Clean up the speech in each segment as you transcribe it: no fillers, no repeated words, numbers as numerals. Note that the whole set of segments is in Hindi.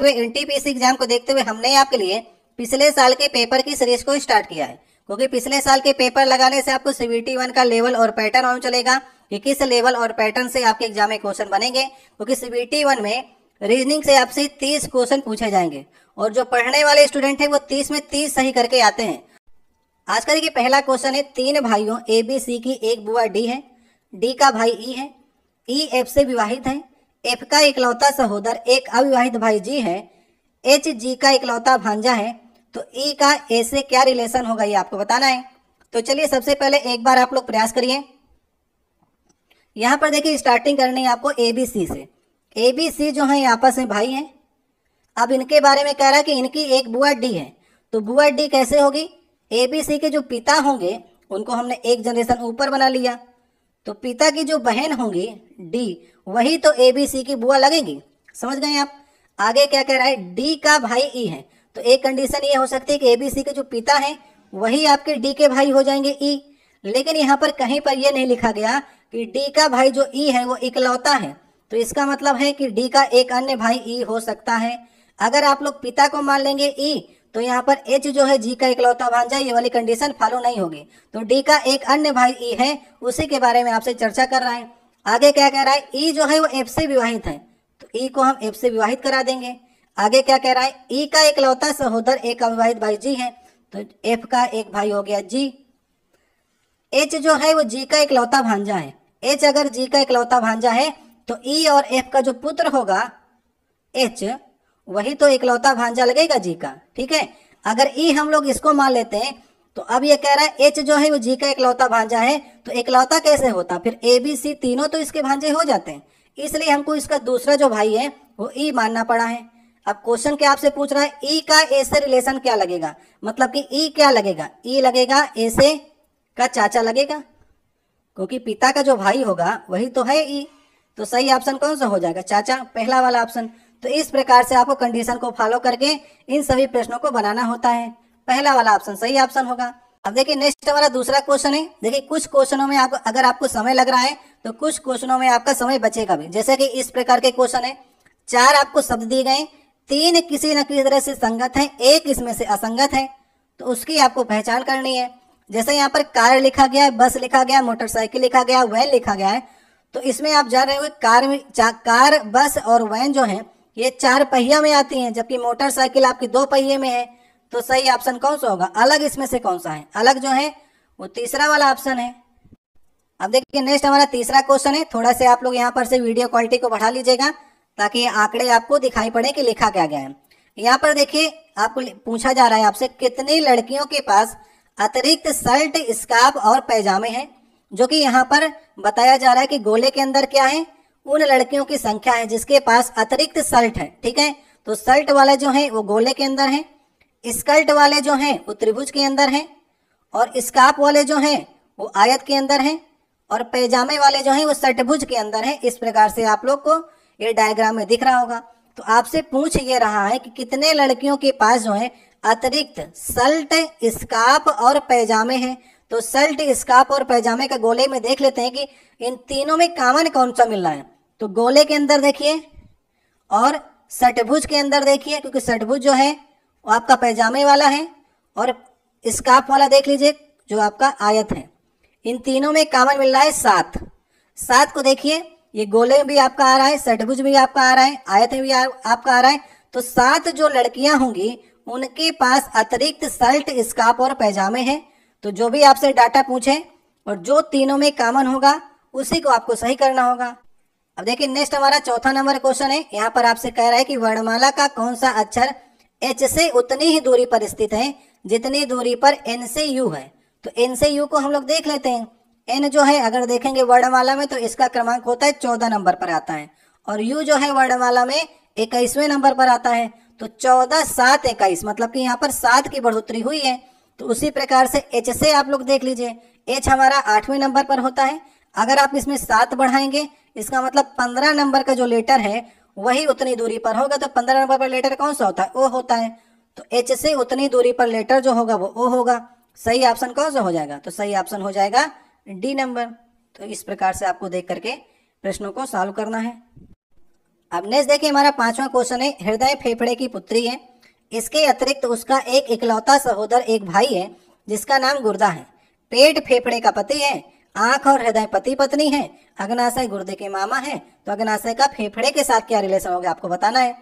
हुए एनटीपीसी एग्जाम को देखते हुए हमने आपके लिए पिछले साल के पेपर की सीरीज को स्टार्ट किया है, क्योंकि पिछले साल के पेपर लगाने से आपको सीबीटी 1 का लेवल और पैटर्न मालूम चलेगा कि किस लेवल और पैटर्न से आपके एग्जाम में क्वेश्चन बनेंगे। क्योंकि सीबीटी 1 में रीजनिंग से आपसे 30 क्वेश्चन पूछे जाएंगे और जो पढ़ने वाले स्टूडेंट हैं वो 30 में 30 सही करके आते हैं। आज का देखिए पहला क्वेश्चन है, 3 भाइयों ए बी सी की एक बुआ डी है, डी का भाई ई है, ई एफ से विवाहित है, एफ का इकलौता सहोदर एक अविवाहित भाई जी है, एच जी का इकलौता भांजा है, तो ई का ए से क्या रिलेशन होगा ये आपको बताना है। तो चलिए सबसे पहले एक बार आप लोग प्रयास करिए। यहाँ पर देखिए स्टार्टिंग करनी है आपको ए बी सी से। ए बी सी जो है आपस में भाई हैं। अब इनके बारे में कह रहा है कि इनकी एक बुआ डी है, तो बुआ डी कैसे होगी? ए बी सी के जो पिता होंगे उनको हमने एक जनरेशन ऊपर बना लिया, तो पिता की जो बहन होंगी डी वही तो ए बी सी की बुआ लगेगी। समझ गए आप? आगे क्या कह रहा है, डी का भाई ई है, तो एक कंडीशन ये हो सकती है कि ए बी सी के जो पिता हैं वही आपके डी के भाई हो जाएंगे ई। लेकिन यहाँ पर कहीं पर यह नहीं लिखा गया कि डी का भाई जो ई है वो इकलौता है, तो इसका मतलब है कि डी का एक अन्य भाई ई हो सकता है। अगर आप लोग पिता को मान लेंगे ई, तो यहाँ पर एच जो है जी का इकलौता भांजा, ये वाली कंडीशन फॉलो नहीं होगी। तो डी का एक अन्य भाई ई है, उसी के बारे में आपसे चर्चा कर रहा है। आगे क्या कह रहा है, ई जो है वो एफ से विवाहित है, तो ई को हम एफ से विवाहित करा देंगे। आगे क्या कह रहा है, ई का इकलौता सहोदर एक अविवाहित भाई जी है, तो एफ का एक भाई हो गया जी। एच जो है वो जी का इकलौता भांजा है, एच अगर जी का इकलौता भांजा है तो ई और एफ का जो पुत्र होगा एच वही तो इकलौता भांजा लगेगा जी का। ठीक है, अगर ई हम लोग इसको मान लेते हैं तो अब ये कह रहा है एच जो है वो जी का इकलौता भांजा है, तो इकलौता कैसे होता? फिर ए बी सी तीनों तो इसके भांजे हो जाते हैं, इसलिए हमको इसका दूसरा जो भाई है वो ई मानना पड़ा है। अब क्वेश्चन क्या आपसे पूछ रहा है, ई का ए से रिलेशन क्या लगेगा? मतलब कि ई क्या लगेगा? ई लगेगा ए से का चाचा लगेगा, क्योंकि पिता का जो भाई होगा वही तो है ई। तो सही ऑप्शन कौन सा हो जाएगा? चाचा, पहला वाला ऑप्शन। तो इस प्रकार से आपको कंडीशन को फॉलो करके इन सभी प्रश्नों को बनाना होता है। पहला वाला ऑप्शन सही ऑप्शन होगा। अब देखिए नेक्स्ट हमारा दूसरा क्वेश्चन है। देखिए कुछ क्वेश्चनों में आपको अगर आपको समय लग रहा है तो कुछ क्वेश्चनों में आपका समय बचेगा भी। जैसे कि इस प्रकार के क्वेश्चन है, 4 आपको शब्द दिए गए, 3 किसी न किसी तरह से संगत है, 1 इसमें से असंगत है, तो उसकी आपको पहचान करनी है। जैसे यहाँ पर कार लिखा गया है, बस लिखा गया, मोटरसाइकिल लिखा गया, वैन लिखा गया है, तो इसमें आप जान रहे हो कार, बस और वैन जो है ये 4 पहिया में आती हैं, जबकि मोटरसाइकिल आपकी 2 पहिए में है। तो सही ऑप्शन कौन सा होगा? अलग इसमें से कौन सा है? अलग जो है वो तीसरा वाला ऑप्शन है। अब देखिए नेक्स्ट हमारा तीसरा क्वेश्चन है। थोड़ा से आप लोग यहाँ पर से वीडियो क्वालिटी को बढ़ा लीजिएगा ताकि ये आंकड़े आपको दिखाई पड़े कि लिखा क्या गया है। यहाँ पर देखिए आपको पूछा जा रहा है आपसे, कितनी लड़कियों के पास अतिरिक्त शर्ट, स्कार्फ और पैजामे हैं? जो कि यहाँ पर बताया जा रहा है कि गोले के अंदर क्या है, उन लड़कियों की संख्या है जिसके पास अतिरिक्त शर्ट है। ठीक है, तो शर्ट वाले जो हैं वो गोले के अंदर हैं, स्कर्ट वाले जो हैं वो त्रिभुज के अंदर हैं, और स्कार्फ वाले जो हैं वो आयत के अंदर हैं, और पैजामे वाले जो हैं वो षटभुज के अंदर हैं। इस प्रकार से आप लोग को ये डायग्राम में दिख रहा होगा। तो आपसे पूछ ये रहा है कि कितने लड़कियों के पास जो है अतिरिक्त शर्ट, स्कार्फ और पैजामे हैं। तो शर्ट, स्कार्फ और पैजामे का गोले में देख लेते हैं कि इन तीनों में कॉमन कौन सा मिल रहा है। तो गोले के अंदर देखिए और षटभुज के अंदर देखिए, क्योंकि षटभुज जो है वो आपका पैजामे वाला है, और स्कार्फ वाला देख लीजिए जो आपका आयत है। इन तीनों में कॉमन मिल रहा है 7। 7 को देखिए, ये गोले में भी आपका आ रहा है, षटभुज भी आपका आ रहा है, आयत में भी आपका आ रहा है। तो 7 जो लड़कियां होंगी उनके पास अतिरिक्त शर्ट, स्कार्फ और पैजामे हैं। तो जो भी आपसे डाटा पूछे और जो तीनों में कॉमन होगा उसी को आपको सही करना होगा। अब देखिए नेक्स्ट हमारा चौथा नंबर क्वेश्चन है। यहाँ पर आपसे कह रहा है कि वर्णमाला का कौन सा अक्षर एच से उतनी ही दूरी पर स्थित है जितनी दूरी पर एन से यू है। तो एन से यू को हम लोग देख लेते हैं। एन जो है अगर देखेंगे वर्णमाला में तो इसका क्रमांक होता है 14 नंबर पर आता है, और यू जो है वर्णमाला में 21वें नंबर पर आता है। तो 14, 7, 21 मतलब कि यहाँ पर 7 की बढ़ोतरी हुई है। तो उसी प्रकार से एच से आप लोग देख लीजिए, एच हमारा 8वें नंबर पर होता है। अगर आप इसमें 7 बढ़ाएंगे इसका मतलब 15 नंबर का जो लेटर है वही उतनी दूरी पर होगा। तो 15 नंबर पर लेटर कौन सा होता है? ओ होता है। तो एच से उतनी दूरी पर लेटर जो होगा वो ओ होगा। सही ऑप्शन कौन सा हो जाएगा? तो सही ऑप्शन हो जाएगा डी नंबर। तो इस प्रकार से आपको देख करके प्रश्नों को सॉल्व करना है। अब नेक्स्ट देखिए हमारा 5वां क्वेश्चन है, हृदय फेफड़े की पुत्री है, इसके अतिरिक्त उसका एक इकलौता सहोदर एक भाई है जिसका नाम गुर्दा है। पेट फेफड़े का पति है, आंख और हृदय पति पत्नी है, अग्नाशय गुर्दे के मामा है। तो अग्नाशय का फेफड़े के साथ क्या रिलेशन हो गया आपको बताना है।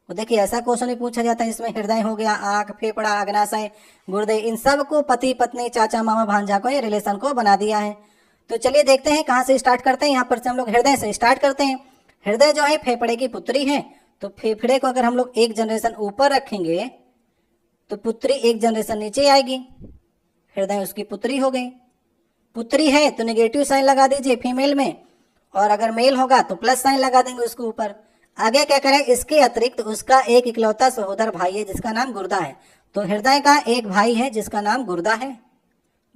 तो देखिए ऐसा क्वेश्चन ही पूछा जाता है जिसमें हृदय हो गया, आंख, फेफड़ा, अग्नाशय, गुर्दे, इन सब को पति पत्नी, चाचा, मामा, भांजा को ये रिलेशन को बना दिया है। तो चलिए देखते हैं कहाँ से स्टार्ट करते हैं। यहाँ पर से हम लोग हृदय से स्टार्ट करते हैं। हृदय जो है फेफड़े की पुत्री है, तो फेफड़े को अगर हम लोग एक जनरेशन ऊपर रखेंगे तो पुत्री एक जनरेशन नीचे आएगी। हृदय उसकी पुत्री हो गई। पुत्री है तो नेगेटिव साइन लगा दीजिए फीमेल में, और अगर मेल होगा तो प्लस साइन लगा देंगे उसके ऊपर। आगे क्या करें, इसके अतिरिक्त उसका एक इकलौता सहोदर भाई है जिसका नाम गुर्दा है। तो हृदय का एक भाई है जिसका नाम गुर्दा है,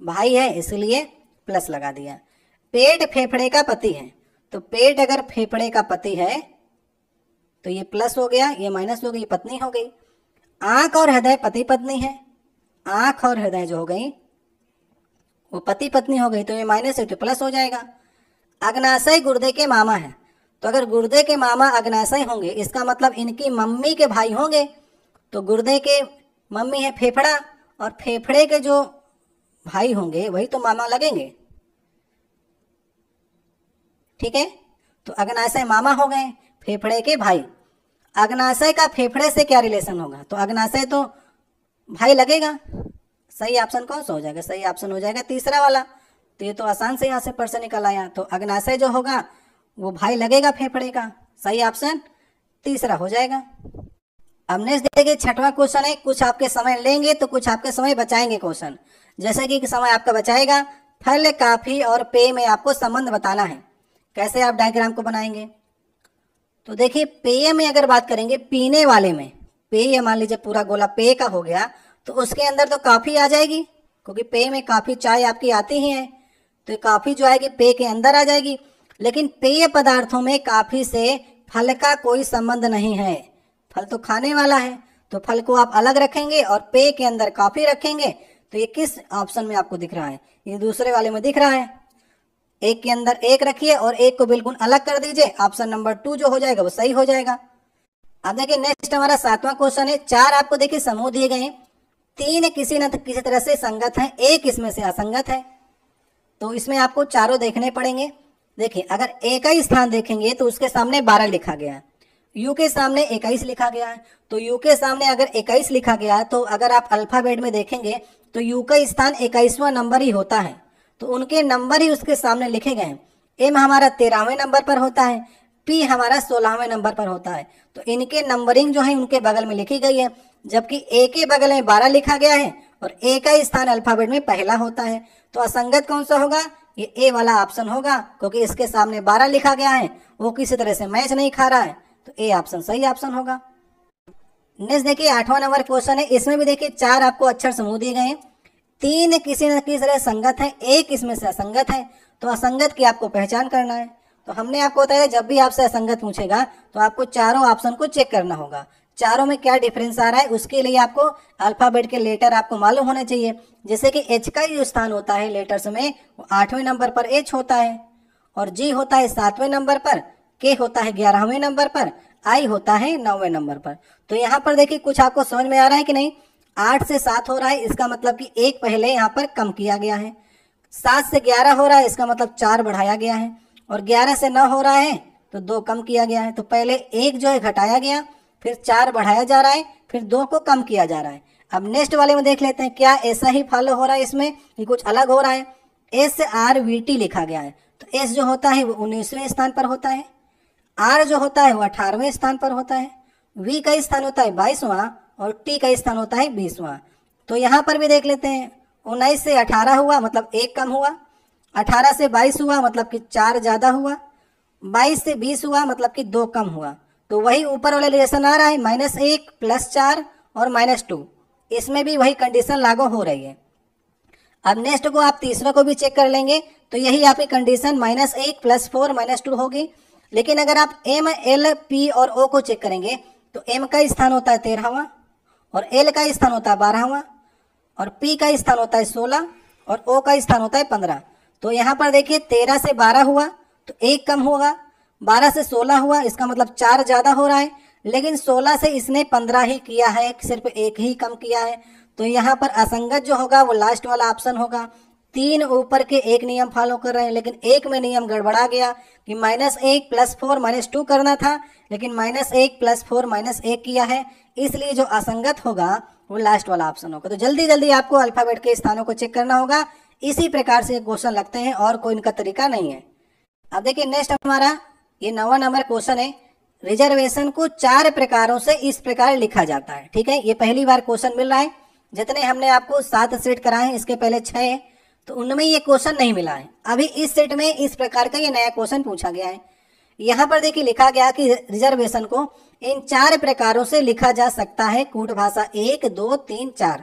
भाई है इसलिए प्लस लगा दिया। पेट फेफड़े का पति है, तो पेट अगर फेफड़े का पति है तो ये प्लस हो गया, ये माइनस हो गई, पत्नी हो गई। आंख और हृदय पति पत्नी है, आंख और हृदय जो हो गई वो पति पत्नी हो गई, तो ये माइनस है तो प्लस हो जाएगा। अग्नाशय गुर्दे के मामा है, तो अगर गुर्दे के मामा अग्नाशय होंगे इसका मतलब इनकी मम्मी के भाई होंगे। तो गुर्दे के मम्मी है फेफड़ा, और फेफड़े के जो भाई होंगे वही तो मामा लगेंगे, ठीक है। तो अग्नाशय मामा हो गए, फेफड़े के भाई। अग्नाशय का फेफड़े से क्या रिलेशन होगा, तो अग्नाशय तो भाई लगेगा। सही ऑप्शन कौन सा हो जाएगा, सही ऑप्शन हो जाएगा तीसरा वाला। तो ये तो आसान से यहाँ से प्रश्न निकल आया। तो अग्नाशय जो होगा वो भाई लगेगा फेफड़े का, सही ऑप्शन तीसरा हो जाएगा। अब नेक्स्ट देखिए 6वां क्वेश्चन है। कुछ आपके समय लेंगे तो कुछ आपके समय बचाएंगे क्वेश्चन। जैसे कि समय आपका बचाएगा, फल, काफी और पेय में आपको संबंध बताना है। कैसे आप डायग्राम को बनाएंगे, तो देखिए पेय में अगर बात करेंगे, पीने वाले में पेय, मान लीजिए पूरा गोला पेय का हो गया तो उसके अंदर तो काफी आ जाएगी, क्योंकि पेय में काफी, चाय आपकी आती ही है, तो काफी जो आएगी पेय के अंदर आ जाएगी। लेकिन पेय पदार्थों में काफी से फल का कोई संबंध नहीं है, फल तो खाने वाला है, तो फल को आप अलग रखेंगे और पेय के अंदर काफी रखेंगे। तो ये किस ऑप्शन में आपको दिख रहा है, ये दूसरे वाले में दिख रहा है। एक के अंदर एक रखिए और एक को बिल्कुल अलग कर दीजिए, ऑप्शन नंबर 2 जो हो जाएगा वो सही हो जाएगा। अब देखिए नेक्स्ट हमारा 7वां क्वेश्चन है। 4 आपको देखिए समूह दिए गए, 3 किसी न किसी तरह से संगत है, एक इसमें से असंगत है। तो इसमें आपको चारों देखने पड़ेंगे। देखिए अगर ए का ही स्थान देखेंगे तो उसके सामने 12 लिखा गया है, यू के सामने 21 लिखा गया है। तो यू के सामने अगर 21 लिखा गया है तो अगर आप अल्फाबेट में देखेंगे तो यू का स्थान 21वां नंबर ही होता है, तो उनके नंबर ही उसके सामने लिखे गए हैं। एम हमारा 13वें नंबर पर होता है, पी हमारा 16वें नंबर पर होता है। तो इनके नंबरिंग जो है उनके बगल में लिखी गई है, जबकि ए के बगल में 12 लिखा गया है और ए का स्थान अल्फाबेट में पहला होता है। तो असंगत कौन सा होगा, ये ए वाला ऑप्शन होगा, क्योंकि इसके सामने 12 लिखा गया है, वो किसी तरह से मैच नहीं खा रहा है, तो ए ऑप्शन सही ऑप्शन होगा। नेक्स्ट देखिए 8वां नंबर क्वेश्चन है। इसमें भी देखिए 4 आपको अक्षर समूह दिए गए हैं, 3 किसी न किसी तरह संगत है, एक इसमें से असंगत है। तो असंगत की आपको पहचान करना है। तो हमने आपको बताया जब भी आपसे असंगत पूछेगा तो आपको चारों ऑप्शन को चेक करना होगा, चारों में क्या डिफरेंस आ रहा है। उसके लिए आपको अल्फाबेट के लेटर आपको मालूम होने चाहिए। जैसे कि एच का जो स्थान होता है लेटर्स में वो 8वें नंबर पर एच होता है, और जी होता है 7वें नंबर पर, के होता है 11वें नंबर पर, आई होता है 9वें नंबर पर। तो यहाँ पर देखिए कुछ आपको समझ में आ रहा है कि नहीं। 8 से 7 हो रहा है, इसका मतलब कि एक पहले यहाँ पर कम किया गया है। 7 से 11 हो रहा है, इसका मतलब 4 बढ़ाया गया है। और 11 से 9 हो रहा है तो 2 कम किया गया है। तो पहले 1 जो है घटाया गया, फिर 4 बढ़ाया जा रहा है, फिर 2 को कम किया जा रहा है। अब नेक्स्ट वाले में देख लेते हैं क्या ऐसा ही फॉलो हो रहा है इसमें, कि कुछ अलग हो रहा है। SRVT लिखा गया है, तो एस जो होता है वो 19वें स्थान पर होता है, आर जो होता है वो 18वें स्थान पर होता है, वी का स्थान होता है 22वां और टी का स्थान होता है 20वां। तो यहाँ पर भी देख लेते हैं, 19 से 18 हुआ मतलब 1 कम हुआ, 18 से 22 हुआ मतलब कि 4 ज़्यादा हुआ, 22 से 20 हुआ मतलब कि 2 कम हुआ। तो वही ऊपर वाला रिलेशन आ रहा है, -1 +4 और -2, इसमें भी वही कंडीशन लागू हो रही है। अब नेक्स्ट को आप तीसरा को भी चेक कर लेंगे तो यही आपकी कंडीशन -1 +4 -2 होगी। लेकिन अगर आप एम, एल, पी और ओ को चेक करेंगे तो एम का स्थान होता है 13वां और एल का स्थान होता है 12वां और पी का स्थान होता है 16 और ओ का स्थान होता है 15। तो यहाँ पर देखिए 13 से 12 हुआ तो 1 कम होगा, 12 से 16 हुआ, इसका मतलब 4 ज्यादा हो रहा है, लेकिन 16 से इसने 15 ही किया है, सिर्फ एक ही कम किया है। तो यहाँ पर असंगत जो होगा वो लास्ट वाला ऑप्शन होगा। 3 ऊपर के एक नियम फॉलो कर रहे हैं, लेकिन एक में नियम गड़बड़ा गया कि -1 + 4 -2 करना था, लेकिन -1 + 4 -1 किया है, इसलिए जो असंगत होगा वो लास्ट वाला ऑप्शन होगा। तो जल्दी जल्दी आपको अल्फाबेट के स्थानों को चेक करना होगा। इसी प्रकार से क्वेश्चन लगते हैं और कोई इनका तरीका नहीं है। अब देखिए नेक्स्ट हमारा ये 9वां नंबर क्वेश्चन है। रिजर्वेशन को 4 प्रकारों से इस प्रकार लिखा जाता है। ठीक है, ये पहली बार क्वेश्चन मिल रहा है। जितने हमने आपको 7 सेट कराए हैं, इसके पहले 6 है, तो उनमें ये क्वेश्चन नहीं मिला है। अभी इस सेट में इस प्रकार का ये नया क्वेश्चन पूछा गया है। यहाँ पर देखिए लिखा गया कि रिजर्वेशन को इन 4 प्रकारों से लिखा जा सकता है। कूट भाषा 1, 2, 3, 4।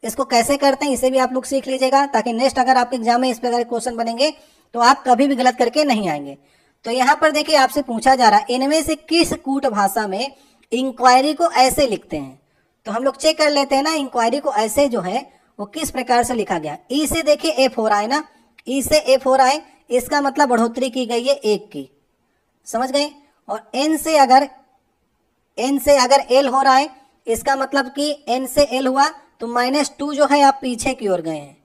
इसको कैसे करते हैं इसे भी आप लोग सीख लीजिएगा, ताकि नेक्स्ट अगर आपके एग्जाम में इस प्रकार के क्वेश्चन बनेंगे तो आप कभी भी गलत करके नहीं आएंगे। तो यहाँ पर देखिए आपसे पूछा जा रहा है इनमें से किस कूट भाषा में इंक्वायरी को ऐसे लिखते हैं। तो हम लोग चेक कर लेते हैं ना, इंक्वायरी को ऐसे जो है वो किस प्रकार से लिखा गया। ई से देखिए एफ हो रहा है ना, ई से एफ हो रहा है, इसका मतलब बढ़ोतरी की गई है 1 की, समझ गए। और एन से अगर एल हो रहा है, इसका मतलब कि एन से एल हुआ तो -2 जो है आप पीछे की ओर गए हैं।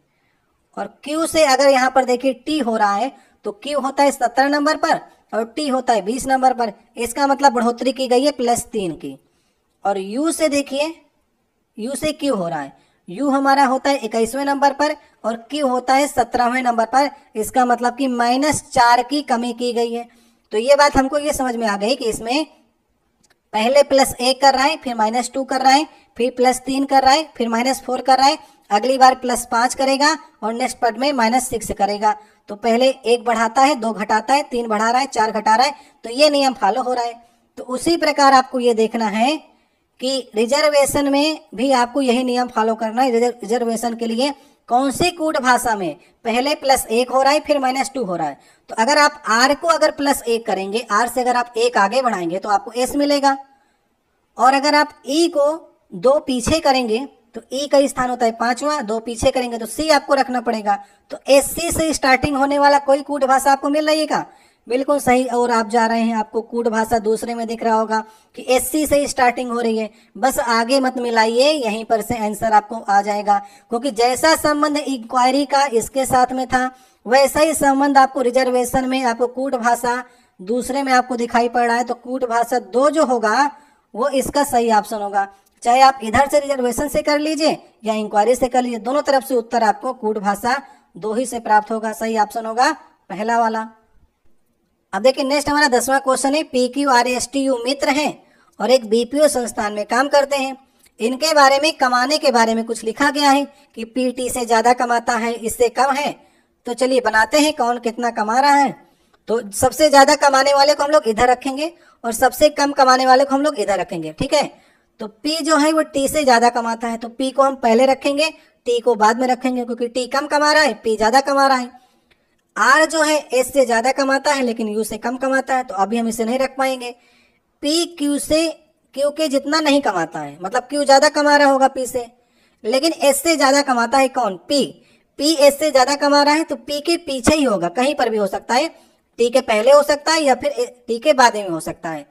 और क्यू से अगर यहाँ पर देखिए टी हो रहा है, तो क्यू होता है 17 नंबर पर और टी होता है 20 नंबर पर, इसका मतलब बढ़ोतरी की गई है +3 की। और यू से देखिए, यू से क्यू हो रहा है, यू हमारा होता है 21वें नंबर पर और क्यू होता है 17वें नंबर पर, इसका मतलब कि -4 की कमी की गई है। तो ये बात हमको ये समझ में आ गई कि इसमें पहले +1 कर रहा है, फिर -2 कर रहा है, फिर +3 कर रहा है, फिर -4 कर रहा है, अगली बार +5 करेगा और नेक्स्ट पद में -6 करेगा। तो पहले 1 बढ़ाता है, 2 घटाता है, 3 बढ़ा रहा है, 4 घटा रहा है, तो ये नियम फॉलो हो रहा है। तो उसी प्रकार आपको ये देखना है कि रिजर्वेशन में भी आपको यही नियम फॉलो करना है। रिजर्वेशन के लिए कौन सी कूट भाषा में पहले +1 हो रहा है, फिर -2 हो रहा है। तो अगर आप आर को अगर +1 करेंगे, आर से अगर आप 1 आगे बढ़ाएंगे तो आपको एस मिलेगा। और अगर आप ई को 2 पीछे करेंगे तो ई का स्थान होता है 5वां, 2 पीछे करेंगे तो सी आपको रखना पड़ेगा। तो एस सी से स्टार्टिंग होने वाला कोई कूट भाषा आपको मिल रही है क्या? बिल्कुल सही। और आप जा रहे हैं, आपको कूट भाषा दूसरे में दिख रहा होगा कि एस सी से स्टार्टिंग हो रही है, बस आगे मत मिलाइए, यहीं पर से आंसर आपको आ जाएगा। क्योंकि जैसा संबंध इंक्वायरी का इसके साथ में था, वैसा ही संबंध आपको रिजर्वेशन में, आपको कूट भाषा दूसरे में आपको दिखाई पड़ रहा है। तो कूट भाषा 2 जो होगा वो इसका सही ऑप्शन होगा। चाहे आप इधर से रिजर्वेशन से कर लीजिए या इंक्वायरी से कर लीजिए, दोनों तरफ से उत्तर आपको कूट भाषा 2 ही से प्राप्त होगा। सही ऑप्शन होगा पहला वाला। अब देखिए नेक्स्ट हमारा 10वां क्वेश्चन है। PQRSTU मित्र हैं और एक BPO संस्थान में काम करते हैं। इनके बारे में कमाने के बारे में कुछ लिखा गया है कि PT से ज्यादा कमाता है, इससे कम है। तो चलिए बनाते हैं कौन कितना कमा रहा है। तो सबसे ज्यादा कमाने वाले को हम लोग इधर रखेंगे और सबसे कम कमाने वाले को हम लोग इधर रखेंगे। ठीक है, तो P जो है वो T से ज्यादा कमाता है, तो P को हम पहले रखेंगे, T को बाद में रखेंगे, क्योंकि T कम कमा रहा है, P ज्यादा कमा रहा है। R जो है S से ज्यादा कमाता है लेकिन U से कम कमाता है, तो अभी हम इसे नहीं रख पाएंगे। P Q के जितना नहीं कमाता है, मतलब Q ज्यादा कमा रहा होगा P से, लेकिन S से ज्यादा कमाता है कौन? P S से ज्यादा कमा रहा है, तो P के पीछे ही होगा, कहीं पर भी हो सकता है, T के पहले हो सकता है या फिर T के बाद में हो सकता है।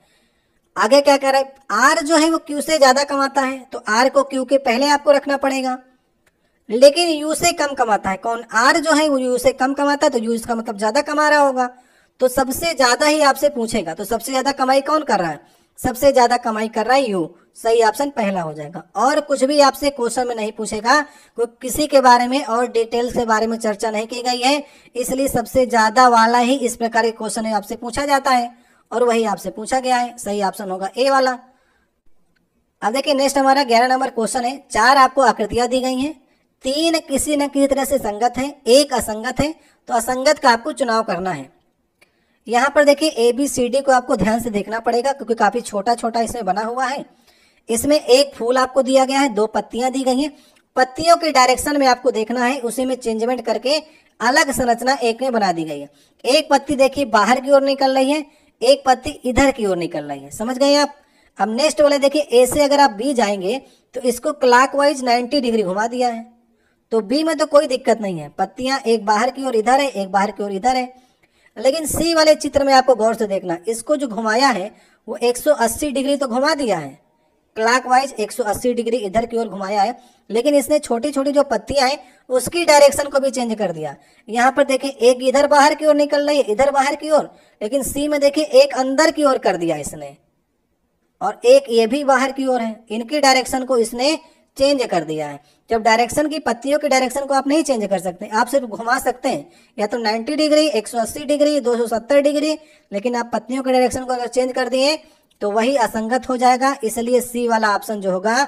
आगे क्या कह रहा है? R जो है वो Q से ज्यादा कमाता है, तो R को Q के पहले आपको रखना पड़ेगा, लेकिन U से कम कमाता है कौन? R जो है वो U से कम कमाता है, तो U इसका मतलब ज्यादा कमा रहा होगा। तो सबसे ज्यादा ही आपसे पूछेगा, तो सबसे ज्यादा कमाई कौन कर रहा है? सबसे ज्यादा कमाई कर रहा है U। सही ऑप्शन पहला हो जाएगा। और कुछ भी आपसे क्वेश्चन में नहीं पूछेगा, क्योंकि किसी के बारे में और डिटेल्स के बारे में चर्चा नहीं की गई है, इसलिए सबसे ज्यादा वाला ही इस प्रकार के क्वेश्चन आपसे पूछा जाता है और वही आपसे पूछा गया है। सही ऑप्शन होगा ए वाला। अब देखिए नेक्स्ट हमारा 11 नंबर क्वेश्चन है। 4 आपको आकृतियां दी गई हैं, 3 किसी न किसी तरह से संगत है, 1 असंगत है। तो असंगत का आपको चुनाव करना है। यहाँ पर देखिए ABCD को आपको ध्यान से देखना पड़ेगा, क्योंकि काफी छोटा छोटा इसमें बना हुआ है। इसमें एक फूल आपको दिया गया है, 2 पत्तियां दी गई हैं, पत्तियों के डायरेक्शन में आपको देखना है, उसी में चेंजमेंट करके अलग संरचना एक में बना दी गई है। एक पत्ती देखिए बाहर की ओर निकल रही है, एक पत्ती इधर की ओर निकल रही है, समझ गए आप। अब नेक्स्ट वाले देखिए, ए से अगर आप बी जाएंगे तो इसको क्लॉकवाइज 90 डिग्री घुमा दिया है, तो बी में तो कोई दिक्कत नहीं है। पत्तियां एक बाहर की ओर इधर है, एक बाहर की ओर इधर है। लेकिन सी वाले चित्र में आपको गौर से देखना, इसको जो घुमाया है वो 180 डिग्री तो घुमा दिया है, क्लॉकवाइज 180 डिग्री इधर की ओर घुमाया है, लेकिन इसने छोटी छोटी जो पत्तियां हैं उसकी डायरेक्शन को भी चेंज कर दिया। यहाँ पर देखिए एक इधर बाहर की ओर निकल रही है, इधर बाहर की ओर, लेकिन सी में देखिए एक अंदर की ओर कर दिया इसने, और एक ये भी बाहर की ओर है, इनकी डायरेक्शन को इसने चेंज कर दिया है। जब डायरेक्शन की पत्तियों की डायरेक्शन को आप नहीं चेंज कर सकते, आप सिर्फ घुमा सकते हैं या तो 90 डिग्री, 180 डिग्री, 270 डिग्री, लेकिन आप पत्तियों की डायरेक्शन को अगर चेंज कर दिए तो वही असंगत हो जाएगा। इसलिए सी वाला ऑप्शन जो होगा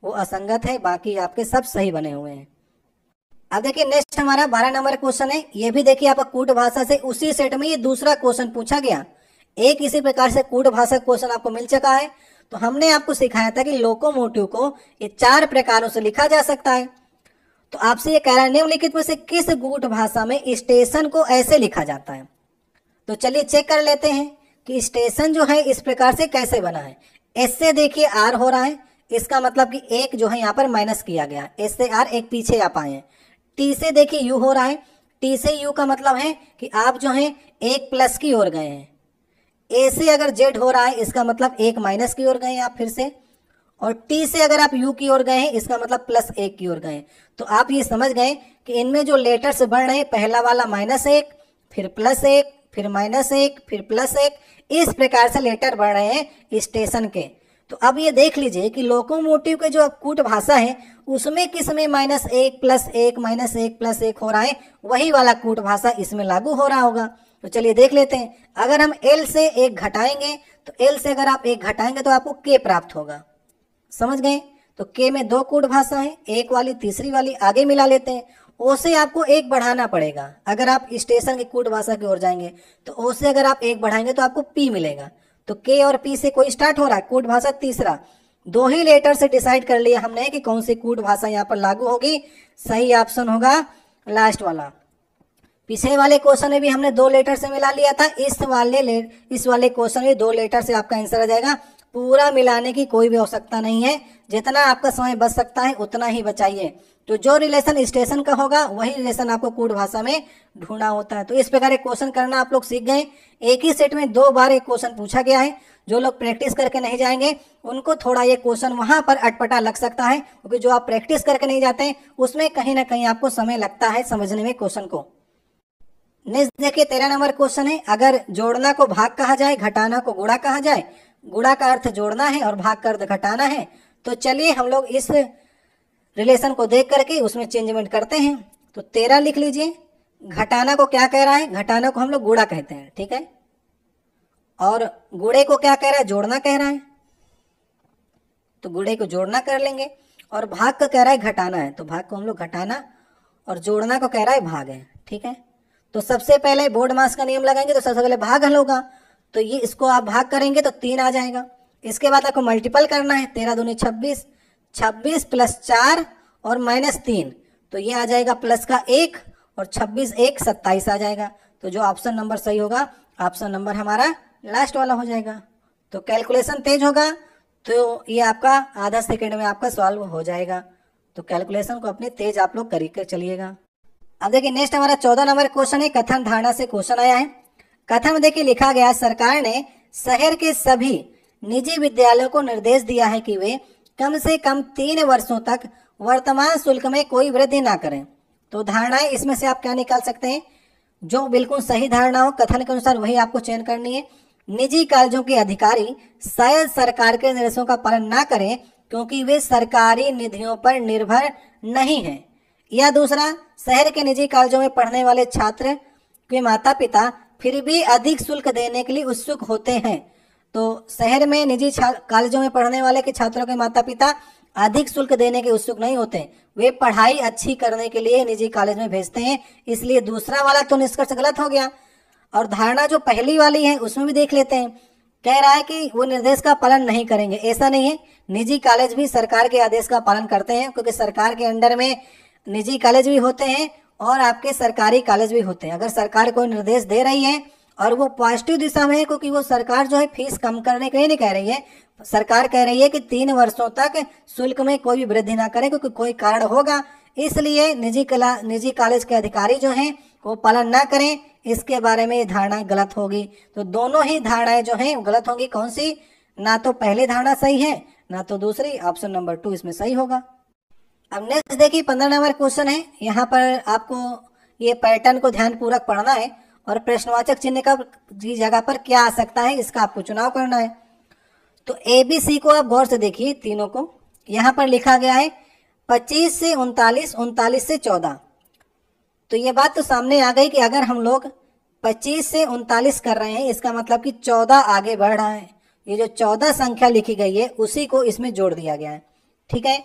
वो असंगत है, बाकी आपके सब सही बने हुए हैं। अब देखिए नेक्स्ट हमारा 12 नंबर क्वेश्चन है। ये भी देखिए आपका कूट भाषा से उसी सेट में ये दूसरा क्वेश्चन पूछा गया। एक इसी प्रकार से कूट भाषा क्वेश्चन आपको मिल चुका है। तो हमने आपको सिखाया था कि लोकोमोटिव को ये 4 प्रकारों से लिखा जा सकता है। तो आपसे ये कह रहा है निम्नलिखित में से किस कूट भाषा में स्टेशन को ऐसे लिखा जाता है। तो चलिए चेक कर लेते हैं कि स्टेशन जो है इस प्रकार से कैसे बना है। एस से देखिए आर हो रहा है, इसका मतलब कि एक जो है यहाँ पर माइनस किया गया, एस से आर एक पीछे आप आए हैं। टी से देखिए यू हो रहा है, टी से यू का मतलब है कि आप जो है एक प्लस की ओर गए हैं। ए से अगर जेड हो रहा है इसका मतलब एक माइनस की ओर गए हैं आप फिर से, और टी से अगर आप यू की ओर गए हैं इसका मतलब प्लस एक की ओर गए। तो आप ये समझ गए कि इनमें जो लेटर्स बढ़ रहे हैं, पहला वाला -1, फिर +1, फिर -1, फिर +1, इस प्रकार से लेटर बढ़ रहे हैं स्टेशन के। तो अब ये देख लीजिए कि लोकोमोटिव के जो कूट भाषा है उसमें किसमें -1 +1 -1 +1 हो रहा है, वही वाला कूट भाषा इसमें लागू हो रहा होगा। तो चलिए देख लेते हैं। अगर हम L से 1 घटाएंगे तो L से अगर आप 1 घटाएंगे तो आपको K प्राप्त होगा, समझ गए। तो K में 2 कूट भाषा है, एक वाली तीसरी वाली आगे मिला लेते हैं। O से आपको 1 बढ़ाना पड़ेगा, अगर आप स्टेशन की कूट भाषा की ओर जाएंगे तो O से अगर आप 1 बढ़ाएंगे तो आपको P मिलेगा। तो K और P से कोई स्टार्ट हो रहा है कूट भाषा तीसरा। 2 ही लेटर से डिसाइड कर लिया हमने कि कौन सी कूट भाषा यहाँ पर लागू होगी। सही ऑप्शन होगा लास्ट वाला। पिछले वाले क्वेश्चन में भी हमने 2 लेटर से मिला लिया था, इस वाले क्वेश्चन में 2 लेटर से आपका आंसर आ जाएगा। पूरा मिलाने की कोई भी आवश्यकता नहीं है, जितना आपका समय बच सकता है उतना ही बचाइए। तो जो रिलेशन स्टेशन का होगा वही रिलेशन आपको कूट भाषा में ढूंढना होता है। तो इस प्रकार एक क्वेश्चन करना आप लोग सीख गए। एक ही सेट में 2 बार एक क्वेश्चन पूछा गया है। जो लोग प्रैक्टिस करके नहीं जाएंगे उनको थोड़ा ये क्वेश्चन वहां पर अटपटा लग सकता है, क्योंकि जो आप प्रैक्टिस करके नहीं जाते उसमें कहीं ना कहीं आपको समय लगता है समझने में क्वेश्चन को। नेक्स्ट देखिए 13 नंबर क्वेश्चन है। अगर जोड़ना को भाग कहा जाए, घटाना को गुणा कहा जाए, गुणा का अर्थ जोड़ना है और भाग का अर्थ घटाना है, तो चलिए हम लोग इस रिलेशन को देख करके उसमें चेंजमेंट करते हैं। तो 13 लिख लीजिए। घटाना को क्या कह रहा है, घटाना को हम लोग गुणा कहते हैं, ठीक है। और गुणे को क्या कह रहा है, जोड़ना कह रहा है, तो गुणे को जोड़ना कर लेंगे। और भाग का कह रहा है घटाना है, तो भाग को हम लोग घटाना, और जोड़ना को कह रहा है भाग है, ठीक है। तो सबसे पहले बोर्ड मास का नियम लगाएंगे, तो सबसे पहले भाग हल होगा, तो ये इसको आप भाग करेंगे तो 3 आ जाएगा। इसके बाद आपको मल्टीपल करना है, 13 दूनी 26, 26 + 4 और -3, तो ये आ जाएगा प्लस का 1, और 26 1 27 आ जाएगा। तो जो ऑप्शन नंबर सही होगा, ऑप्शन नंबर हमारा लास्ट वाला हो जाएगा। तो कैलकुलेशन तेज होगा तो ये आपका आधा सेकेंड में आपका सॉल्व हो जाएगा। तो कैलकुलेशन को अपने तेज आप लोग कर चलिएगा। अब देखिए नेक्स्ट हमारा 14 नंबर क्वेश्चन है। कथन धारणा से क्वेश्चन आया है। कथन में देखिए लिखा गया, सरकार ने शहर के सभी निजी विद्यालयों को निर्देश दिया है कि वे कम से कम 3 वर्षों तक वर्तमान शुल्क में कोई वृद्धि ना करें। तो धारणाएं इसमें से आप क्या निकाल सकते हैं, जो बिल्कुल सही धारणा हो कथन के अनुसार वही आपको चयन करनी है। निजी कॉलेजों के अधिकारी शायद सरकार के निर्देशों का पालन ना करें क्योंकि वे सरकारी निधियों पर निर्भर नहीं हैं। या दूसरा, शहर के निजी कॉलेजों में पढ़ने वाले छात्र के माता पिता फिर भी अधिक शुल्क देने के लिए उत्सुक होते हैं। तो शहर में निजी कॉलेजों में पढ़ने वाले के छात्रों के माता पिता अधिक शुल्क देने के उत्सुक नहीं होते, वे पढ़ाई अच्छी करने के लिए निजी कॉलेज में भेजते हैं। इसलिए दूसरा वाला तो निष्कर्ष गलत हो गया। और धारणा जो पहली वाली है उसमें भी देख लेते हैं, कह रहा है कि वो निर्देश का पालन नहीं करेंगे। ऐसा नहीं है, निजी कॉलेज भी सरकार के आदेश का पालन करते हैं, क्योंकि सरकार के अंडर में निजी कॉलेज भी होते हैं और आपके सरकारी कॉलेज भी होते हैं। अगर सरकार कोई निर्देश दे रही है और वो पॉजिटिव दिशा में है, क्योंकि वो सरकार जो है फीस कम करने के लिए नहीं कह रही है, सरकार कह रही है कि 3 वर्षों तक शुल्क में कोई भी वृद्धि ना करें, क्योंकि कोई कारण होगा। इसलिए निजी कॉलेज के अधिकारी जो हैं को पालन ना करें, इसके बारे में ये धारणा गलत होगी। तो दोनों ही धारणाएं जो हैं गलत होंगी। कौन सी? ना तो पहली धारणा सही है ना तो दूसरी। ऑप्शन नंबर 2 इसमें सही होगा। अब नेक्स्ट देखिए 15 नंबर क्वेश्चन है। यहाँ पर आपको ये पैटर्न को ध्यानपूर्वक पढ़ना है और प्रश्नवाचक चिन्ह का की जगह पर क्या आ सकता है इसका आपको चुनाव करना है। तो ABC को आप गौर से देखिए तीनों को। यहाँ पर लिखा गया है 25 से 39, 39 से 14। तो ये बात तो सामने आ गई कि अगर हम लोग 25 से 39 कर रहे हैं इसका मतलब कि 14 आगे बढ़ रहा है। ये जो 14 संख्या लिखी गई है उसी को इसमें जोड़ दिया गया है। ठीक है।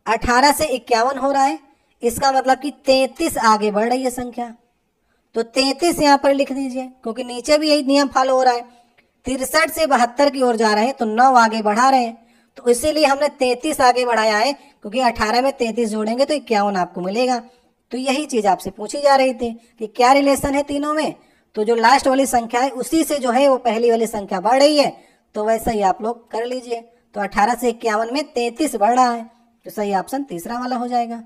18 से 51 हो रहा है, इसका मतलब कि 33 आगे बढ़ रही है संख्या। तो 33 यहाँ पर लिख दीजिए क्योंकि नीचे भी यही नियम फॉलो हो रहा है। 63 से 72 की ओर जा रहे हैं तो 9 आगे बढ़ा रहे हैं, तो इसीलिए हमने 33 आगे बढ़ाया है क्योंकि 18 में 33 जोड़ेंगे तो 51 आपको मिलेगा। तो यही चीज आपसे पूछी जा रही थी कि क्या रिलेशन है तीनों में। तो जो लास्ट वाली संख्या है उसी से जो है वो पहली वाली संख्या बढ़ रही है, तो वैसा ही आप लोग कर लीजिए। तो 18 से 51 में 33 बढ़ रहा है, तो सही ऑप्शन तीसरा वाला हो जाएगा।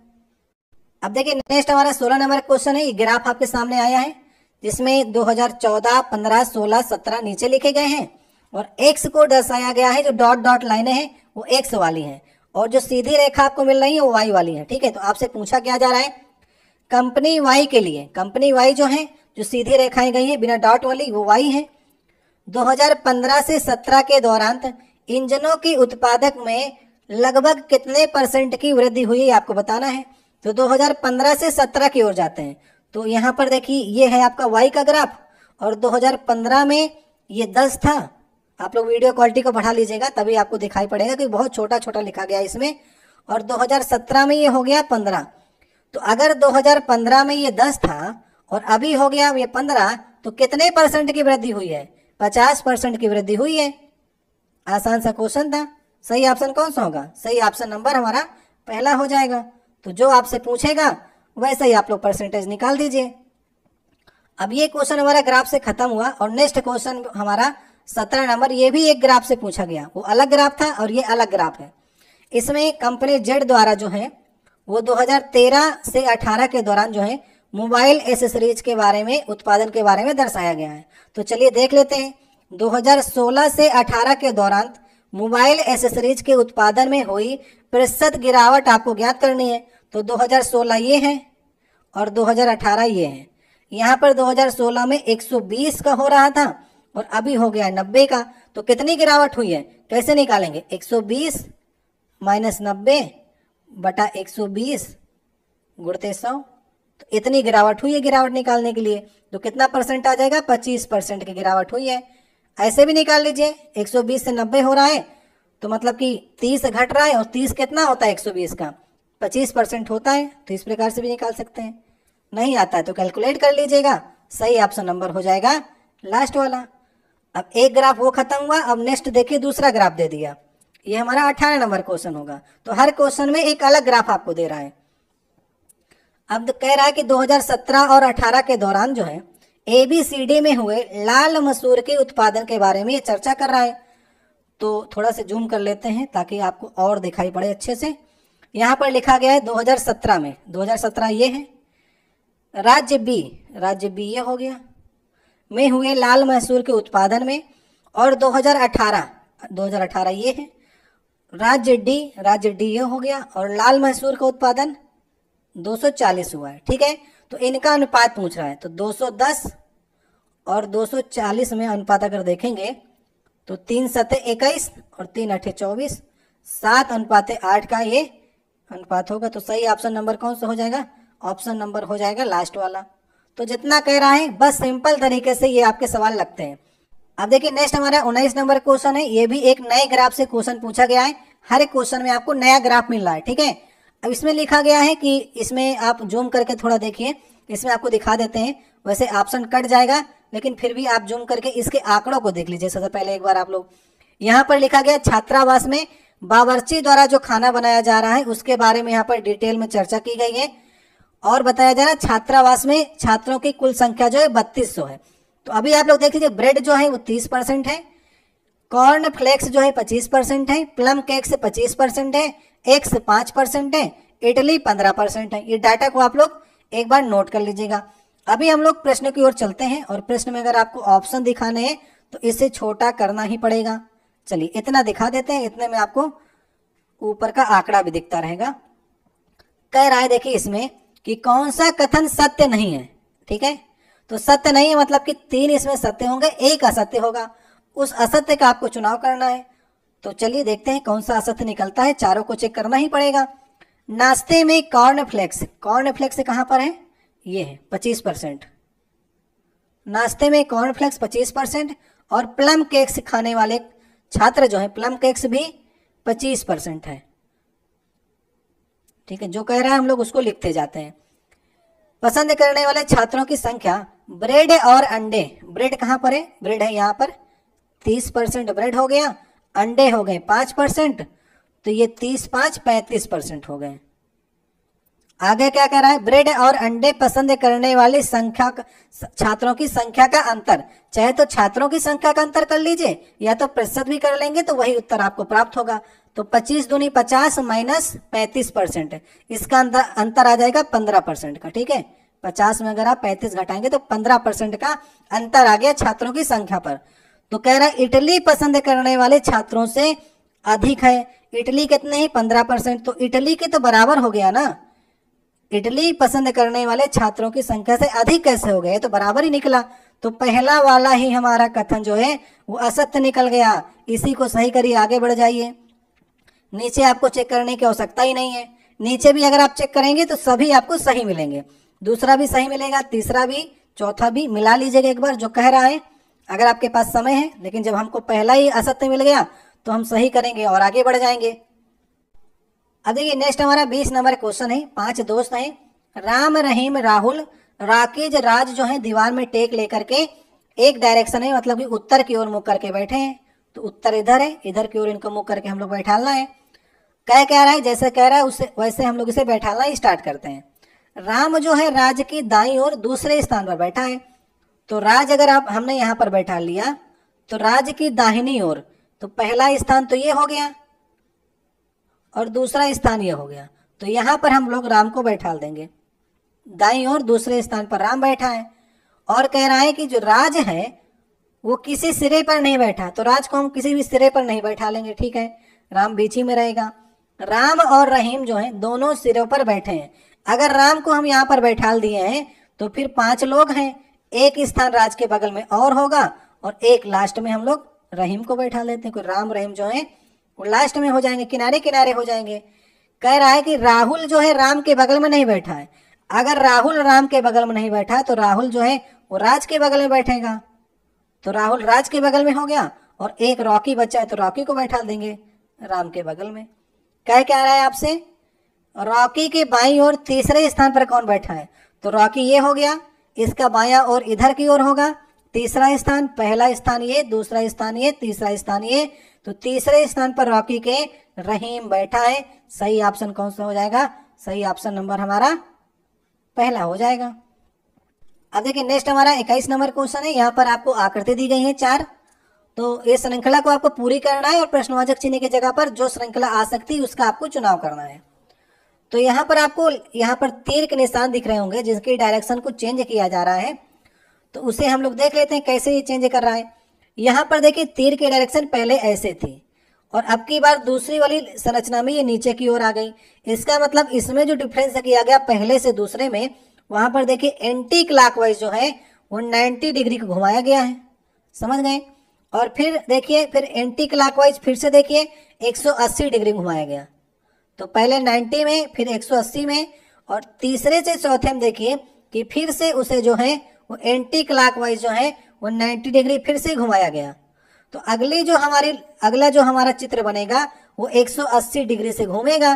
अब देखिए नेक्स्ट हमारा 16 नंबर क्वेश्चन है। ये ग्राफ आपके सामने आया है जिसमें 2014, 15, 16, 17 नीचे लिखे गए हैं और एक्स को दर्शाया गया है। जो डॉट डॉट लाइनें हैं वो एक्स वाली हैं और जो सीधी रेखा आपको मिल रही है वो वाई वाली है। ठीक है। तो आपसे पूछा क्या जा रहा है कंपनी वाई के लिए। कंपनी वाई जो है जो सीधी रेखाएं गई है बिना डॉट वाली वो वाई है। 2015 से 17 के दौरान इंजनों की उत्पादक में लगभग कितने % की वृद्धि हुई है आपको बताना है। तो 2015 से 17 की ओर जाते हैं। तो यहाँ पर देखिए ये है आपका वाई का ग्राफ और 2015 में ये 10 था। आप लोग वीडियो क्वालिटी को बढ़ा लीजिएगा तभी आपको दिखाई पड़ेगा कि बहुत छोटा छोटा लिखा गया इसमें। और 2017 में ये हो गया 15। तो अगर 2015 में ये 10 था और अभी हो गया ये 15, तो कितने % की वृद्धि हुई है? 50% की वृद्धि हुई है। आसान सा क्वेश्चन था। सही ऑप्शन कौन सा होगा? सही ऑप्शन नंबर हमारा पहला हो जाएगा। तो जो आपसे पूछेगा वैसे ही आप लोग % निकाल दीजिए। अब ये क्वेश्चन हमारा ग्राफ से खत्म हुआ और नेक्स्ट क्वेश्चन हमारा 17 नंबर। ये भी एक ग्राफ से पूछा गया, वो अलग ग्राफ था और ये अलग ग्राफ है। इसमें कंपनी जेड द्वारा जो है वो 2013 से 18 के दौरान जो है मोबाइल एसेसरीज के बारे में, उत्पादन के बारे में दर्शाया गया है। तो चलिए देख लेते हैं। 2016 से 18 के दौरान मोबाइल एसेसरीज के उत्पादन में हुई प्रतिशत गिरावट आपको ज्ञात करनी है। तो 2016 ये है और 2018 ये है। यहाँ पर 2016 में 120 का हो रहा था और अभी हो गया 90 का। तो कितनी गिरावट हुई है कैसे निकालेंगे? 120 माइनस 90 बटा 120 गुणते 100। तो इतनी गिरावट हुई है गिरावट निकालने के लिए। तो कितना % आ जाएगा? 25% की गिरावट हुई है। ऐसे भी निकाल लीजिए। 120 से 90 हो रहा है तो मतलब कि 30 घट रहा है और 30 कितना होता है 120 का? 25% होता है। तो इस प्रकार से भी निकाल सकते हैं। नहीं आता है तो कैलकुलेट कर लीजिएगा। सही ऑप्शन नंबर हो जाएगा लास्ट वाला। अब एक ग्राफ वो खत्म हुआ। अब नेक्स्ट देखिए दूसरा ग्राफ दे दिया। ये हमारा 18 नंबर क्वेश्चन होगा। तो हर क्वेश्चन में एक अलग ग्राफ आपको दे रहा है। अब कह रहा है कि 2017 और 18 के दौरान जो है ABCD में हुए लाल मसूर के उत्पादन के बारे में ये चर्चा कर रहा है। तो थोड़ा से जूम कर लेते हैं ताकि आपको और दिखाई पड़े अच्छे से। यहाँ पर लिखा गया है 2017 में, 2017 ये है। राज्य बी ये हो गया में हुए लाल मसूर के उत्पादन में। और 2018 ये है। राज्य डी ये हो गया और लाल मसूर का उत्पादन 240 हुआ है। ठीक है। तो इनका अनुपात पूछ रहा है। तो 210 और 240 में अनुपात अगर देखेंगे तो 3 सते 21 और 3 अठे 24, 7 अनुपात 8 का ये अनुपात होगा। तो सही ऑप्शन नंबर कौन सा हो जाएगा? ऑप्शन नंबर हो जाएगा लास्ट वाला। तो जितना कह रहा है बस सिंपल तरीके से ये आपके सवाल लगते हैं। अब देखिए नेक्स्ट हमारा 19 नंबर क्वेश्चन है। ये भी एक नए ग्राफ से क्वेश्चन पूछा गया है। हर एक क्वेश्चन में आपको नया ग्राफ मिल रहा है। ठीक है। अब इसमें लिखा गया है कि इसमें आप जूम करके थोड़ा देखिए, इसमें आपको दिखा देते हैं। वैसे ऑप्शन कट जाएगा लेकिन फिर भी आप जूम करके इसके आंकड़ों को देख लीजिए। सबसे पहले एक बार आप लोग यहाँ पर लिखा गया छात्रावास में बावर्ची द्वारा जो खाना बनाया जा रहा है उसके बारे में यहाँ पर डिटेल में चर्चा की गई है। और बताया जा रहा है छात्रावास में छात्रों की कुल संख्या जो है 3200 है। तो अभी आप लोग देख लीजिए ब्रेड जो है वो 30% है, कॉर्न फ्लेक्स जो है 25% है, प्लम केक से 25% है, एग्स 5% है, इडली 15% है। ये डाटा को आप लोग एक बार नोट कर लीजिएगा। अभी हम लोग प्रश्न की ओर चलते हैं और प्रश्न में अगर आपको ऑप्शन दिखाने हैं तो इसे छोटा करना ही पड़ेगा। चलिए इतना दिखा देते हैं, इतने में आपको ऊपर का आंकड़ा भी दिखता रहेगा। कह रहा है देखिए इसमें कि कौन सा कथन सत्य नहीं है। ठीक है, तो सत्य नहीं है मतलब कि 3 इसमें सत्य होंगे, 1 असत्य होगा। उस असत्य का आपको चुनाव करना है। तो चलिए देखते हैं कौन सा असत्य निकलता है, चारों को चेक करना ही पड़ेगा। नाश्ते में कॉर्नफ्लेक्स, कॉर्नफ्लेक्स कहां पर है, ये है 25%। नाश्ते में कॉर्नफ्लेक्स 25% और प्लम केक्स खाने वाले छात्र जो है प्लम केक्स भी 25% है। ठीक है, जो कह रहा है हम लोग उसको लिखते जाते हैं। पसंद करने वाले छात्रों की संख्या, ब्रेड और अंडे, ब्रेड कहां पर है, ब्रेड है यहां पर, 30% ब्रेड हो गया, अंडे हो गए 5%, तो ये 30 5 35% हो गए। आगे क्या कह रहा है, ब्रेड और अंडे पसंद करने वाली संख्या, छात्रों की संख्या का अंतर, चाहे तो छात्रों की संख्या का अंतर कर लीजिए या तो प्रतिशत भी कर लेंगे तो वही उत्तर आपको प्राप्त होगा। तो 25 दूनी 50 माइनस 35%, इसका अंतर आ जाएगा 15% का। ठीक है, 50 में अगर आप 35 घटाएंगे तो 15% का अंतर आ गया छात्रों की संख्या पर। तो कह रहा है इटली पसंद करने वाले छात्रों से अधिक है। इटली कितने हैं, 15%, तो इटली के तो बराबर हो गया ना। इटली पसंद करने वाले छात्रों की संख्या से अधिक कैसे हो गए, तो बराबर ही निकला। तो पहला वाला ही हमारा कथन जो है वो असत्य निकल गया। इसी को सही करिए, आगे बढ़ जाइए। नीचे आपको चेक करने की आवश्यकता ही नहीं है, नीचे भी अगर आप चेक करेंगे तो सभी आपको सही मिलेंगे, दूसरा भी सही मिलेगा, तीसरा भी, चौथा भी। मिला लीजिएगा एक बार जो कह रहा है, अगर आपके पास समय है। लेकिन जब हमको पहला ही असत्य मिल गया तो हम सही करेंगे और आगे बढ़ जाएंगे। अब देखिए नेक्स्ट हमारा 20 नंबर क्वेश्चन है। 5 दोस्त हैं, राम, रहीम, राहुल, राकेश, राज जो है दीवार में टेक लेकर के एक डायरेक्शन है, मतलब कि उत्तर की ओर मुख करके बैठे हैं। तो उत्तर इधर है, इधर की ओर इनको मुख करके हम लोग बैठालना है। क्या कह रहा है, जैसे कह रहा है उससे वैसे हम लोग इसे बैठालना स्टार्ट करते हैं। राम जो है राज की दाईं ओर दूसरे स्थान पर बैठा है। तो राज अगर आप हमने यहाँ पर बैठा लिया तो राज की दाहिनी ओर, तो पहला स्थान तो ये हो गया और दूसरा स्थान ये हो गया। तो यहाँ पर हम लोग राम को बैठा देंगे, दाईं ओर दूसरे स्थान पर राम बैठा है। और कह रहा है कि जो राज है वो किसी सिरे पर नहीं बैठा, तो राज को हम किसी भी सिरे पर नहीं बैठा लेंगे। ठीक है, राम बीच ही में रहेगा। राम और रहीम जो है दोनों सिरों पर बैठे हैं। अगर राम को हम यहाँ पर बैठा दिए हैं तो फिर 5 लोग हैं, एक स्थान राज के बगल में और होगा और एक लास्ट में हम लोग रहीम को बैठा लेते हैं। कोई राम रहीम जो है वो लास्ट में हो जाएंगे, किनारे किनारे हो जाएंगे। कह रहा है कि राहुल जो है राम के बगल में नहीं बैठा है। अगर राहुल राम के बगल में नहीं बैठा तो राहुल जो है वो राज के बगल में बैठेगा। तो राहुल राज के बगल में हो गया और एक रॉकी बच्चा है तो रॉकी को बैठा देंगे राम के बगल में। क्या कह रहा है आपसे, रॉकी के बाईं ओर तीसरे स्थान पर कौन बैठा है, तो रॉकी ये हो गया, इसका बायां और इधर की ओर होगा तीसरा स्थान। पहला स्थान ये, दूसरा स्थान ये, तीसरा स्थान ये। तो तीसरे स्थान पर रॉकी के रहीम बैठा है। सही ऑप्शन कौन सा हो जाएगा, सही ऑप्शन नंबर हमारा पहला हो जाएगा। अब देखिए नेक्स्ट हमारा 21 नंबर क्वेश्चन है। यहाँ पर आपको आकृति दी गई है 4, तो ये श्रृंखला को आपको पूरी करना है और प्रश्नवाचक चिन्ह की जगह पर जो श्रृंखला आ सकती है उसका आपको चुनाव करना है। तो यहाँ पर आपको यहाँ पर तीर के निशान दिख रहे होंगे जिसकी डायरेक्शन को चेंज किया जा रहा है, तो उसे हम लोग देख लेते हैं कैसे ये चेंज कर रहा है। यहाँ पर देखिए तीर की डायरेक्शन पहले ऐसे थी और अब की बार दूसरी वाली संरचना में ये नीचे की ओर आ गई। इसका मतलब इसमें जो डिफरेंस किया गया पहले से दूसरे में, वहां पर देखिए एंटी क्लॉकवाइज जो है वो 90 डिग्री को घुमाया गया है, समझ गए। और फिर देखिए फिर एंटी क्लॉकवाइज फिर से देखिए 180 डिग्री घुमाया गया। तो पहले 90 में फिर 180 में और तीसरे से चौथे में देखिए कि फिर से उसे जो है वो एंटी क्लॉकवाइज जो है वो 90 डिग्री फिर से घुमाया गया। तो अगला जो हमारा चित्र बनेगा वो 180 डिग्री से घूमेगा।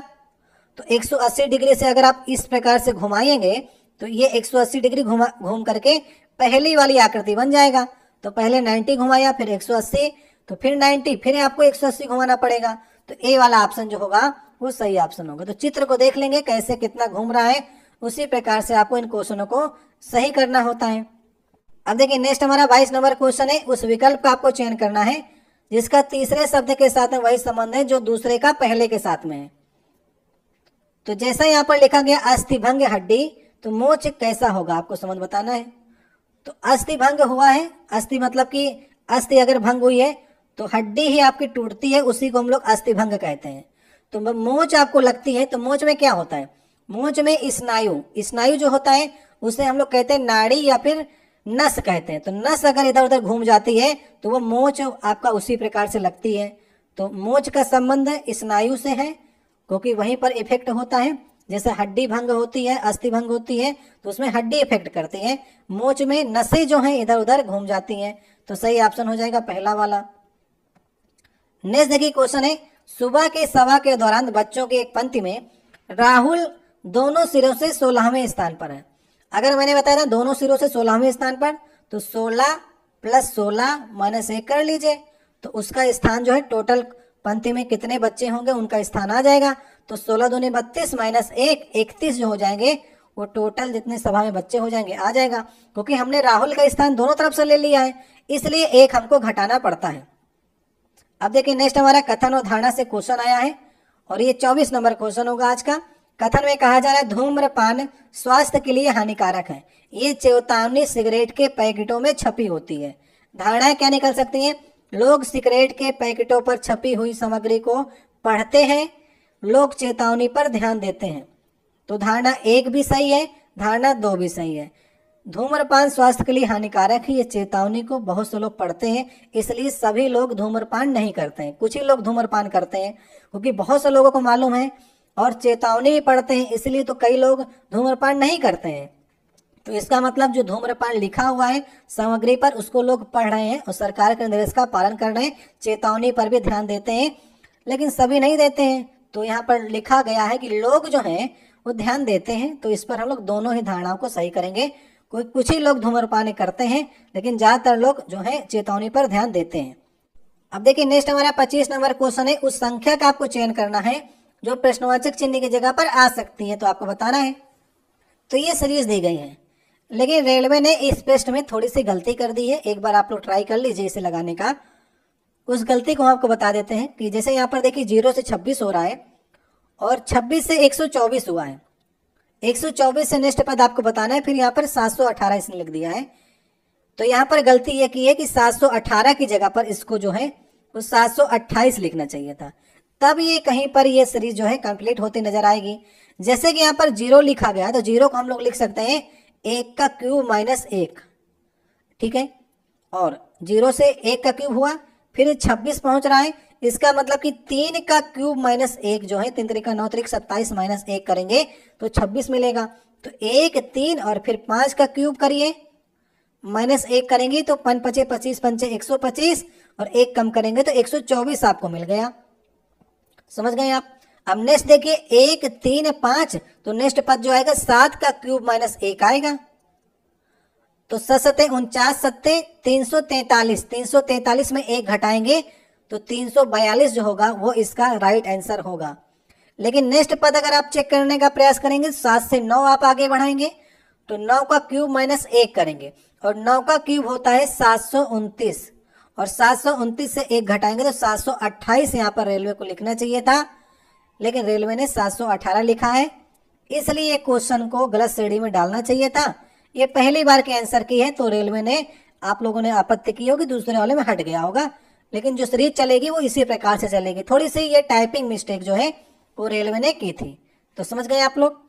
तो 180 डिग्री से अगर आप इस प्रकार से घुमाएंगे तो ये 180 डिग्री घूम करके पहली वाली आकृति बन जाएगा। तो पहले 90 घुमाया फिर 180 तो फिर 90 फिर आपको 180 घुमाना पड़ेगा। तो ए वाला ऑप्शन जो होगा वो सही ऑप्शन होगा। तो चित्र को देख लेंगे कैसे कितना घूम रहा है, उसी प्रकार से आपको इन क्वेश्चनों को सही करना होता है। अब देखिए नेक्स्ट हमारा 22 नंबर क्वेश्चन है। उस विकल्प का आपको चयन करना है जिसका तीसरे शब्द के साथ में वही संबंध है जो दूसरे का पहले के साथ में है। तो जैसा यहाँ पर लिखा गया अस्थिभंग हड्डी, तो मोच कैसा होगा आपको समझ बताना है। तो अस्थि भंग हुआ है, अस्थि मतलब कि अस्थि अगर भंग हुई है तो हड्डी ही आपकी टूटती है, उसी को हम लोग अस्थि भंग कहते हैं। तो मोच आपको लगती है तो मोच में क्या होता है, मोच में स्नायु, स्नायु जो होता है उसे हम लोग कहते हैं नाड़ी या फिर नस कहते हैं। तो नस अगर इधर उधर घूम जाती है तो वो मोच आपका उसी प्रकार से लगती है। तो मोच का संबंध स्नायु से है, क्योंकि वहीं पर इफेक्ट होता है। जैसे हड्डी भंग होती है, अस्थि भंग होती है तो उसमें हड्डी इफेक्ट करती है, मोच में नसें जो हैं इधर उधर घूम जाती हैं। तो सही ऑप्शन हो जाएगा पहला वाला। नेक्स्ट देखिए क्वेश्चन है, सुबह के सभा के दौरान बच्चों की एक पंक्ति में राहुल दोनों सिरों से 16वें स्थान पर है। अगर मैंने बताया था दोनों सिरों से 16वें स्थान पर, तो 16 + 16 - 1 कर लीजिए, तो उसका स्थान जो है टोटल पंक्ति में कितने बच्चे होंगे उनका स्थान आ जाएगा। तो 16 दूनी 32 - 1 31 जो हो जाएंगे, वो टोटल जितने सभा में बच्चे हो जाएंगे आ जाएगा। क्योंकि हमने राहुल का स्थान दोनों तरफ से ले लिया है, इसलिए एक हमको घटाना पड़ता है। अब देखिए नेक्स्ट हमारा कथन और धारणा से क्वेश्चन आया है, और ये 24 नंबर क्वेश्चन होगा आज का। कथन में कहा जा रहा है धूम्रपान स्वास्थ्य के लिए हानिकारक है, ये चेतावनी सिगरेट के पैकेटों में छपी होती है। धारणाएं क्या निकल सकती हैं, लोग सिगरेट के पैकेटों पर छपी हुई सामग्री को पढ़ते हैं, लोग चेतावनी पर ध्यान देते हैं। तो धारणा 1 भी सही है, धारणा 2 भी सही है। धूम्रपान स्वास्थ्य के लिए हानिकारक है, ये चेतावनी को बहुत से लोग पढ़ते हैं, इसलिए सभी लोग धूम्रपान नहीं करते हैं, कुछ ही लोग धूम्रपान करते हैं, क्योंकि बहुत से लोगों को मालूम है और चेतावनी भी पढ़ते हैं, इसलिए तो कई लोग धूम्रपान नहीं करते हैं। तो इसका मतलब जो धूम्रपान लिखा हुआ है सामग्री पर उसको लोग पढ़ रहे हैं और सरकार के निर्देश का पालन कर रहे हैं, चेतावनी पर भी ध्यान देते हैं, लेकिन सभी नहीं देते हैं। तो यहाँ पर लिखा गया है कि लोग जो हैं वो ध्यान देते हैं, तो इस पर हम लोग दोनों ही धारणाओं को सही करेंगे। कोई कुछ ही लोग धूम्रपान करते हैं, लेकिन ज्यादातर लोग जो है चेतावनी पर ध्यान देते हैं। अब देखिए नेक्स्ट हमारा 25 नंबर क्वेश्चन है, उस संख्या का आपको चयन करना है जो प्रश्नवाचक चिन्ह की जगह पर आ सकती है, तो आपको बताना है। तो ये सीरीज दी गई है, लेकिन रेलवे ने इस प्रश्न में थोड़ी सी गलती कर दी है, एक बार आप लोग ट्राई कर लीजिए इसे लगाने का। उस गलती को हम आपको बता देते हैं कि जैसे यहाँ पर देखिए 0 से 26 हो रहा है और 26 से 124 हुआ है, 124 से नेक्स्ट पद आपको बताना है, फिर यहाँ पर 718 इसने लिख दिया है। तो यहाँ पर गलती ये की है कि 718 की जगह पर इसको जो है वो 728 लिखना चाहिए था, तब ये कहीं पर ये सीरीज जो है कंप्लीट होती नजर आएगी। जैसे कि यहाँ पर 0 लिखा गया, तो 0 को हम लोग लिख सकते हैं 1 का क्यूब - 1, ठीक है, और 0 से 1 का क्यूब हुआ, फिर 26 पहुंच रहा है, इसका मतलब कि 3 का क्यूब - 1 जो है 3 3 9 3 27 - 1 करेंगे तो 26 मिलेगा। तो 1 3 और फिर 5 का क्यूब करिए -1 करेंगे तो 5 5 25 5 125 और 1 कम करेंगे तो 124 आपको मिल गया। समझ गए आप। अब नेक्स्ट देखिए 1 3 5, तो नेक्स्ट पद जो आएगा 7 का क्यूब -1 आएगा, तो 7 49 7 343, 343 में 1 घटाएंगे तो 342 जो होगा वो इसका राइट आंसर होगा। लेकिन नेक्स्ट पद अगर आप चेक करने का प्रयास करेंगे 7 से 9 आप आगे बढ़ाएंगे तो 9 का क्यूब -1 करेंगे, और 9 का क्यूब होता है 729, और 729 से 1 घटाएंगे तो 728 यहाँ पर रेलवे को लिखना चाहिए था, लेकिन रेलवे ने 718 लिखा है, इसलिए क्वेश्चन को गलत श्रेणी में डालना चाहिए था। ये पहली बार के आंसर की है, तो रेलवे ने आप लोगों ने आपत्ति की होगी, दूसरे वाले में हट गया होगा, लेकिन जो सीरीज चलेगी वो इसी प्रकार से चलेगी। थोड़ी सी ये टाइपिंग मिस्टेक जो है वो रेलवे ने की थी। तो समझ गए आप लोग।